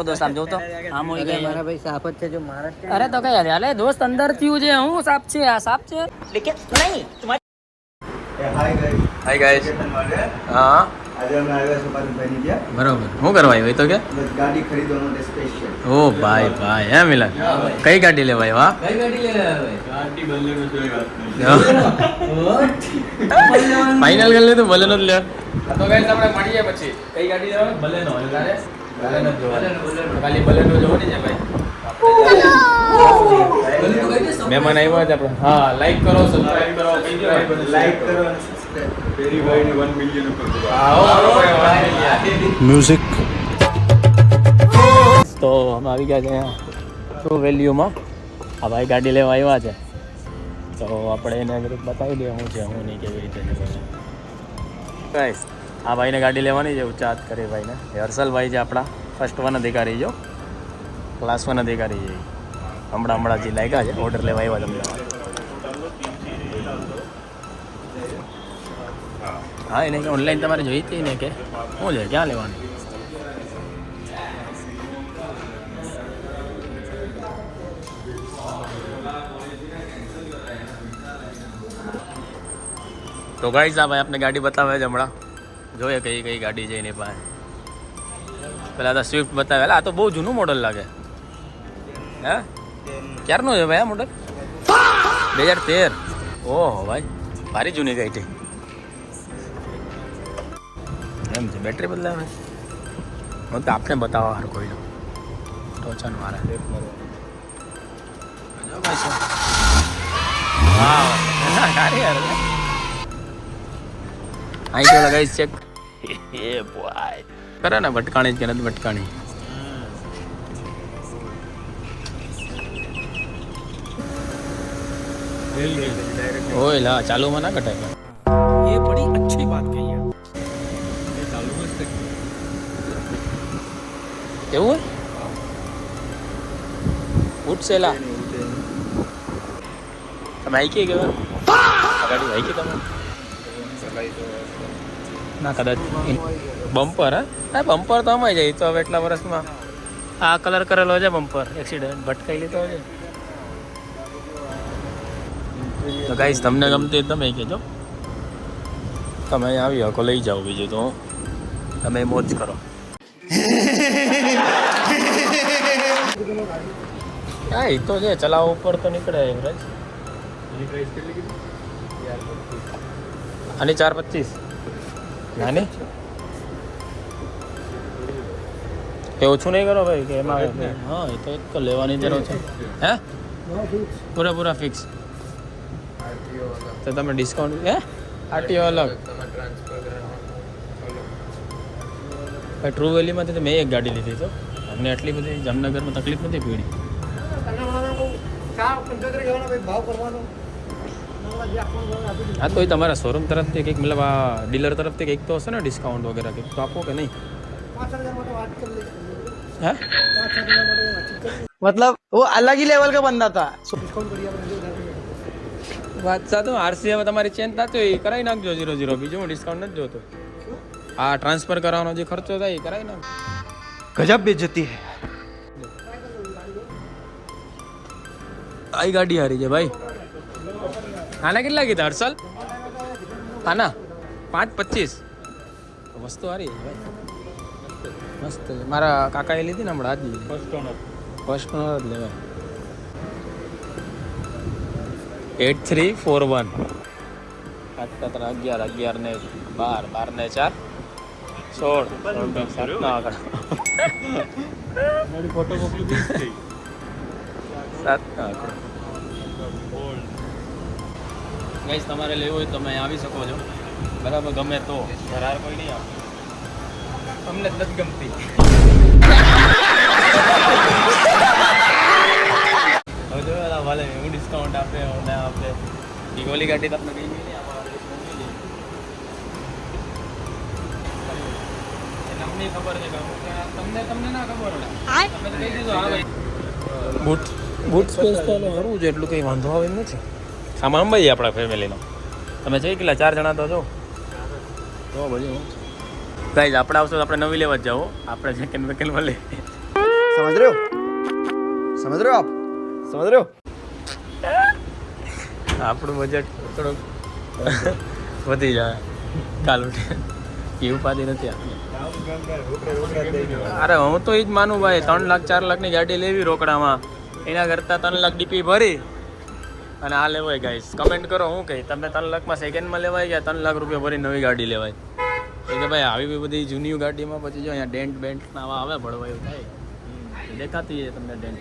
દોસ્ત આમ જોતો આમ હોય ગઈ મારા ભાઈ સાપ જ છે જો મહારાષ્ટ્ર. અરે તો કઈ હાલે દોસ્ત અંદર થયું છે હું સાપ છે આ સાપ છે લેકિન નહીં હાય ગાઈસ હા આજે અમે આવ્યા છે પારુભાઈની ત્યાં બરોબર શું કરવા આવ્યો તો કે બસ ગાડી ખરીદવા માટે સ્પેશિયલ. ઓ ભાઈ ભાઈ હે મિલન કઈ ગાડી લેવાય વાહ કઈ ગાડી લે ગાડી બદલેનો કોઈ વાત નહીં. ફાઇનલ કરી લીધું ભલે નો જ લે તો ગાઈસ આપણે મળીએ પછી કઈ ગાડી લેવાની ભલે નો તારે ભલે નો જોવાની ખાલી ભલે નો જોવાની છે ભાઈ મહેમાન આવ્યા છે આપણે હા લાઈક કરો સબસ્ક્રાઇબ કરો લાઈક કરો અને સબસ્ક્રાઇબ. પેરીભાઈની 1 મિલિયન ઉપર મ્યુઝિક તો અમે આવી ગયા છે અહીંયા ટ્રુ વેલ્યુમાં આ ભાઈ ગાડી લેવા આવ્યા છે તો આપણે એને બધું બતાવી દઈએ શું છે શું નહીં કેવી રીતે છે પછી ગાઈસ આ ભાઈને ગાડી લેવાની છે ઉચ્ચાત કરી ભાઈને હર્ષલભાઈ છે આપણા ફર્સ્ટ વન અધિકારી જો ક્લાસ 1 અધિકારી છે હમણાં જે લાગ્યા છે ઓર્ડર લેવા આવ્યા તમને હા એને ઓનલાઈન તમારે જોઈ હતી ને કે શું છે ક્યાં લેવાની તો ગાઈસ આ ભાઈ આપને ગાડી બતાવે છે હમણાં જોઈએ કઈ કઈ ગાડી છે એની પાસે પેલા તો સ્વિફ્ટ બતાવે આ તો બહુ જૂનું મોડલ લાગે હે ક્યારનું છે ભાઈ આ મોડલ 2013 ઓહો ભાઈ ભારી જૂની ગાડી એમ છે બેટરી બદલાવે હું તો આપણે બતાવવા હાર કોઈ ટોચન મારે અહીં તો લગાવીશ ચેક એ બોય કરે ને ભટકાણી જ કે નથી ભટકાણી ઓય લા ચાલુમાં ના કટાય ये बड़ी अच्छी बात कही है એવું હોય ઉઠશે લા તમે આઈકી ગયા ગાડી આઈકી તમે ના કદાચ બમ્પર હા બમ્પર તો અમાય જાય તો હવે એટલા વર્ષમાં આ કલર કરેલો છે બમ્પર એક્સિડન્ટ ભટકાઈ લીધો છે તો ગાઈસ તમને ગમતી તમે કહેજો તમે અહીં આવી શકો લઈ જાઓ બીજું તો તમે મોજ કરો હા એ તો છે ચલાવવા ઉપર તો નીકળે એવરેજ આની 425 નાની એ ઓછું નહીં કરો ભાઈ કે એમાં હા એ તો એક તો લેવાની જરૂર છે હે પૂરા ફિક્સ તો તમે ડિસ્કાઉન્ટ હે આરટીઓ અલગ ટ્રુ વેલીમાંથી તો મેં એક ગાડી લીધી તો અમને આટલી બધી જામનગરમાં તકલીફ નથી પડી હા તો એ તમારા શોરૂમ તરફથી કંઈક મતલબ આ ડીલર તરફથી કંઈક તો હશે ને ડિસ્કાઉન્ટ વગેરે કંઈક તો આપો કે નહીં હે मतलब वो अलग ही लेवल का बंदा था. વાત સાચું આરસી હવે તમારી ચેન્જ થતી હોય એ કરાવી નાખજો 0-0 બીજું હું ડિસ્કાઉન્ટ નથી જોતો આ ટ્રાન્સફર કરવાનો જે ખર્ચો થાય એ કરાવી નાખ गजब बेइज्जती है. આ ગાડી હારી છે ભાઈ આના કેટલા કીધા હર્ષલ આના 5.25 વસ્તુ હારી છે ભાઈ મસ્ત છે મારા કાકાએ લીધી ને હમણાં આજ લીધી ફર્સ્ટ ઓનર જ લેવાય 8341 11 ને 12 ને 4 16 7 ના આગળ મારી ફોટો મોકલી દીધી 7 ના આગળ ગાઈસ તમારે લેવું હોય તો તમે આવી શકો છો બરાબર ગમે તો ધરાર કોઈ નહીં આપે અમને જ નથી ગમતી હવે જો વાલે હું ડિસ્કાઉન્ટ આપે ના આપે એ ઓલી ગાડી તમને નહીં મળે તમને ખબર છે તમને ના ખબર હોય તમે તો કહી દીધું હા ભાઈ બૂટ સ્પેસ તો સારું છે એટલું કંઈ વાંધો આવે એમ નથી સામાન અંબાઈ આપણા ફેમિલીનો તમે છે કેટલા 4 જણા તો જો બધું ગાઈઝ આપણે આવશો તો આપણે નવી લેવા જ જાઓ આપણે સેકન્ડ વેકન્ડ મળે समझ रहे हो आप समझ रहे हो આપણું બજેટ થોડુંક વધી જાય કાલ ઉઠે એ ઉપાધિ નથી આપણી. અરે હું તો એ જ માનું ભાઈ, 3 લાખ 4 લાખની ગાડી લેવી રોકડામાં એના કરતાં 3 લાખ ડીપી ભરી અને આ લેવાય. ગાઈસ કમેન્ટ કરો હું કહી તમે 3 લાખમાં સેકન્ડમાં લેવાય કે 3 લાખ રૂપિયા ભરી નવી ગાડી લેવાય? એ કે ભાઈ આવી બધી જૂની ગાડીમાં પછી જો અહીંયા ડેન્ટ બેન્ટ આવા આવે ભળવાયું થાય દેખાતી છે તમને ડેન્ટ.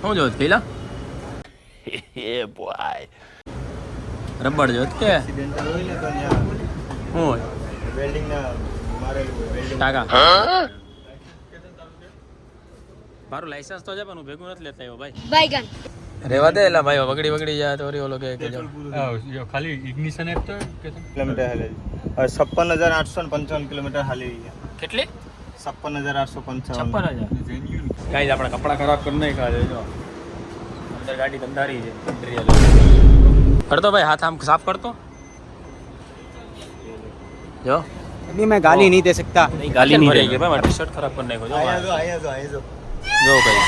શું જોત પેલા રબડ જોત કે એક્સિડેન્ટલ હોય ને તો ત્યાં શું હોય વેલ્ડિંગ ના મારેલું હોય વેલ્ડિંગ ટાકા. મારું લાયસન્સ તો છે પણ હું ભેગું નથી લેતા આવ્યો ભાઈ. बैगन રેવા દે એલા ભાઈ, વગડી જાય તો વળી ઓલો કે જો ખાલી ઇગ્નિશન એપ તો કિલોમીટર હાલે 56,855 કિલોમીટર હાલી ગયા. કેટલી 56,855. 56,000. ગાઈસ આપણે કપડાં ખરાબ કરી નાખ્યા છે જો અંદર ગાડી ગંધારી છે ઇન્ટિરિયર. કરતો ભાઈ હાથ આમ સાફ કરતો જો अभी मैं गाली नहीं दे सकता. નહીં ગાલી નહીં રહી ગઈ ભાઈ, મારો ટી-શર્ટ ખરાબ કરી નાખ્યો જો આયા જો જો ભાઈ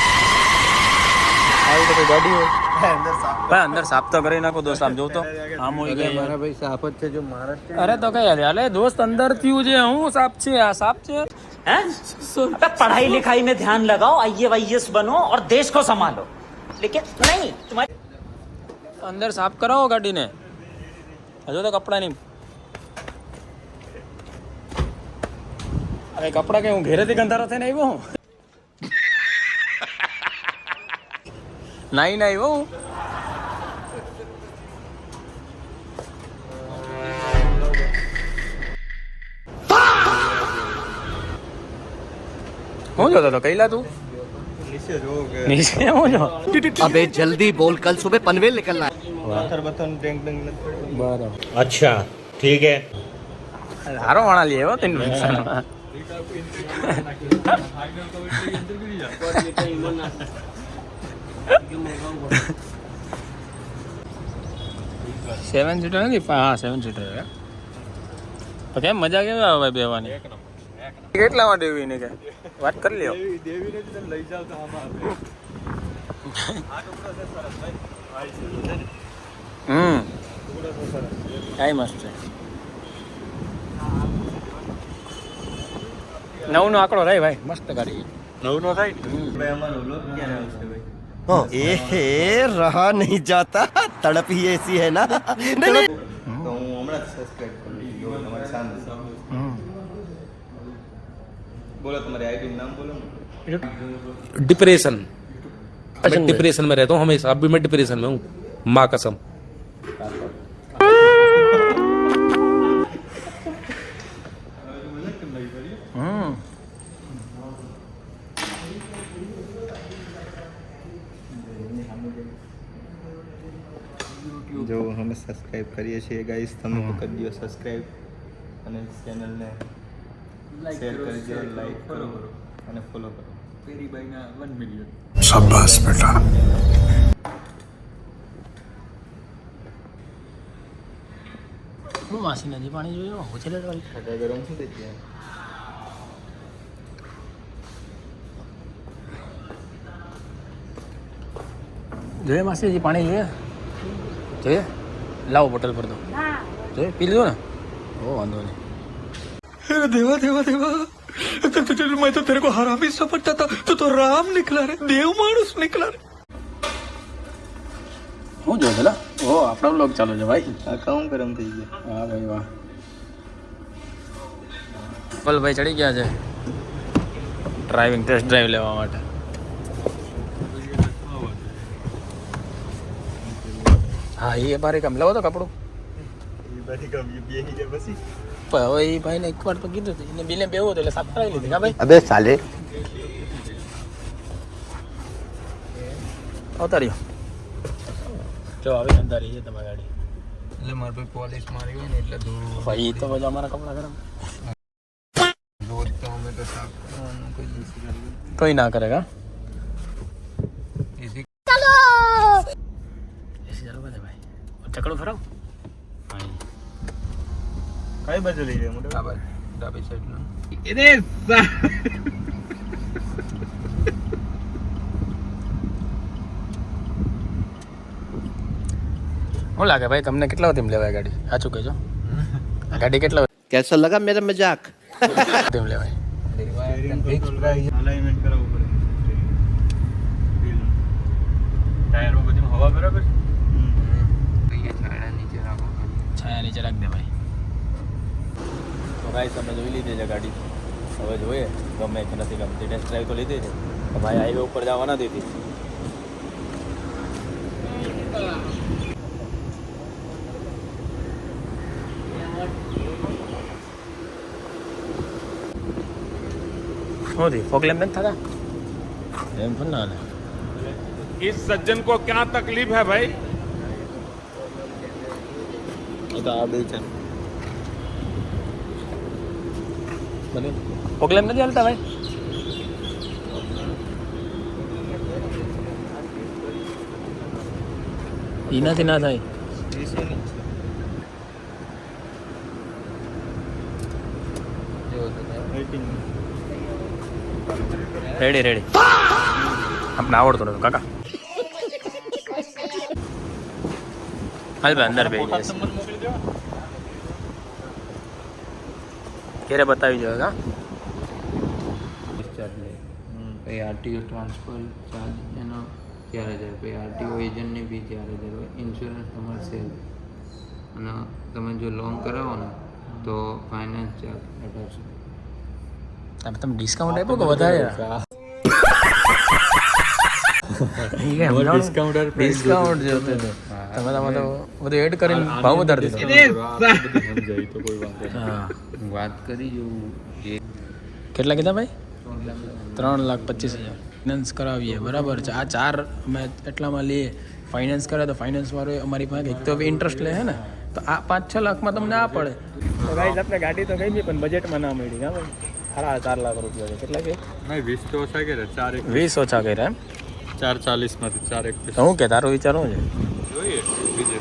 આવી તો કોઈ ગાડી હોય અંદર સાફ. ભાઈ અંદર સાફ તો કરી નાખો દોસ્ત. આમ જોતો આમ હોય ગઈ हमारा भाई साफत से जो महाराष्ट्र અરે તો કઈ હાલે દોસ્ત અંદર થયું છે હું સાફ છે આ સાફ છે अबे पढ़ाई लिखाई में ध्यान लगाओ, IAS बनो और देश को संभालो. लेकिन नहीं तुम्हारे અંદર સાફ કરાવો ગાડીને. હજુ તો કપડાં નહીં. અરે કપડાં કઈ હું ઘેરેથી ગંધારો થઈને આવ્યો હું નાઈ આવ્યો હું. હું જોતો તો કઈલા તું નીચે જો કે નીચે હું જો अबे जल्दी बोल कल सुबह पनवेल निकलना है. પથ્થર બથન ટેંગ ટેંગ નથી. બરાબર अच्छा ठीक है હારો માણા લઈ આવ્યો તેનું નુકસાનમાં. સેવન સીટર નથી હા 7 સીટર છે. તો કેમ મજા કેવી આવે ભાઈ બેવાની? કેટલા માટે એવી ને કે વાત કરી લ્યો. દેવીને જ લઈ જાવ તો આમાં આપણે આ ટુકડો છે સરસ ભાઈ. ટુકડો તો સરસ. કાંઈ મસ્ત છે. 9 નો આંકડો રહે ભાઈ, મસ્ત ગાડી. 9 નો થાય ભાઈ અમારો વ્લોગ ક્યારે આવશે ભાઈ? ए रहा नहीं जाता तड़प ही ऐसी है ना. नहीं नहीं તો હું હમણાં જ સબસ્ક્રાઇબ કરી લઉં તમારી સામે. બોલો તમારી આઈડી નામ બોલો ને. डिप्रेशन मैं डिप्रेशन में रहता हूँ हमेशा. अब भी मैं डिप्रेशन में हूँ माँ कसम. જો અમે સબસ્ક્રાઇબ કરીએ છીએ ગાઈસ, તમે તો કરી દો સબસ્ક્રાઇબ અને ચેનલને શેર કરી દો, લાઈક કરો અને ફોલો કરો. પેરીબાઈના 1 મિલિયન. હું માસી નદી પાણી જોયું હું છે વાળી ખાટા ગરમ શું થઈ ગયા? જોઈએ માસી હજી પાણી જોઈએ જોઈએ લાવો બોટલ પર દો જોઈએ પી લીધો ને ઓ વાંધો નહીં. देवा देवा देवा मैं तो तेरे को हरामी समझता था तो राम निकला रे देव मानुस निकला रे. શું જો પેલા ઓ આપણો બ્લોગ ચાલુ છે ભાઈ. આ કામ ગરમ થઈ ગયા. હા ભાઈ વાહ. ભાઈ ચડી ગયા છે ડ્રાઇવિંગ ટેસ્ટ ડ્રાઈવ લેવા માટે. હા એ બારી કામ લાવો તો કપડું એ બધી કામ બેહી જાય પછી. પણ હવે એ ભાઈને એકવાર તો કીધું હતું એને બિલે બેવું હતું એટલે સાફ કરાવી લીધી હા ભાઈ. अबे साले અવતાર્યો જો આવી અંધારી છે તમારી ગાડી. એટલે મારે ભાઈ પોલિશ મારી હોય ને એટલે ધૂળ ભાઈ તો બધા અમારા કપડા ગરમ રોજ તો અમે તો સાફ કરવાનું કોઈ દિવસ કરી તોય ના કરે કા એસી એસી ચાલુ કરે ભાઈ ચકડો ફરાવ કઈ બાજુ લઈ જાય મોટો? આ બાજુ ડાબી સાઈડ નો શું લાગે ભાઈ તમને કેટલા સુધી લેવાય ગાડી સાચું કહેજો ગાડી કેટલા कैसा लगा मेरा मजाक સુધી લેવાય અલાઇનમેન્ટ કરાવવું પડે ટાયરમાં બધી હવા બરાબર છાયા નીચે રાખ દે ભાઈ તો ગાઈસ અમે જોઈ લીધી છે ગાડી હવે જોઈએ ગમે કે નથી ગમતી ટેસ્ટ ડ્રાઈવ તો લીધી છે તો ભાઈ હાઈવે ઉપર જવા ના દીધી શું થયું ફોગ લેમ્પ નથી થતા એમ પણ ના इस सज्जन को क्या तकलीफ है भाई તો આ બે છે બને ફોગ લેમ્પ નથી હાલતા ભાઈ એનાથી ના થાય રેડી રેડી આપણે આવડતું નતું કાકા હાલ ભાઈ અંદર બેસી જશે ક્યારે બતાવી જોઈએ હા ચાર્જ લે પછી આરટીઓ ટ્રાન્સફર ચાર્જ એનો 4000 પછી આરટીઓ એજન્ટની બી 4000 હોય ઇન્સ્યોરન્સ તમારે સેલ અને તમે જો લોન કરાવો ને તો ફાઇનાન્સ ચાર્જ 1800 તમે ડિસ્કાઉન્ટ આપ્યો કે વધારે ડિસ્કાઉન્ટ જોતો હતો તમે તો બધું એડ કરીને ભાવ વધારી દીધો હા વાત કરી જો કેટલા કીધા ભાઈ 3,25,000 ફાઇનાન્સ કરાવીએ બરાબર છે આ ચાર અમે એટલામાં લઈએ ફાઇનાન્સ કરે તો ફાઇનાન્સ વાળો અમારી પાસે એક તો ઇન્ટરેસ્ટ લે છે ને તો આ 5-6 લાખમાં તમને આ પડે તો ગાઈસ આપણે ગાડી તો ગઈ પણ બજેટમાં ના મળી હા ભાઈ સારા 4 લાખ રૂપિયા છે કેટલા કે નહીં 20 તો ઓછા કર્યા 4 20 ઓછા કર્યા એમ 440 માંથી 4 તો હું કે તારો વિચાર શું છે જોઈએ બીજે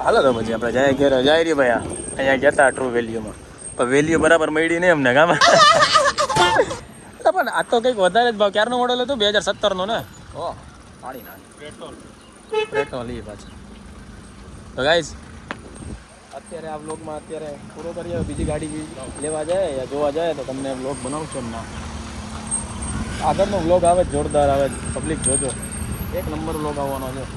હાલો તો પછી આપણે જાય ઘેર જાય રે ભાઈ અહીંયા ગયા હતા ટ્રુ વેલ્યુમાં પણ વેલ્યુ બરાબર મળી નહીં અમને ગામ પણ આ તો કંઈક વધારે જ ભાવ ક્યારનું મોડલ હતું 2017 ને ઓ પાણી ના પેટ્રોલ એ પાછું તો ગાઈઝ અત્યારે આ બ્લોગમાં અત્યારે પૂરો કરીએ બીજી ગાડી લેવા જાય યા જોવા જાય તો તમને બ્લોગ બનાવશો ને ના આગળનો બ્લોગ આવે જોરદાર આવે પબ્લિક જોજો એક નંબર બ્લોગ આવવાનો છે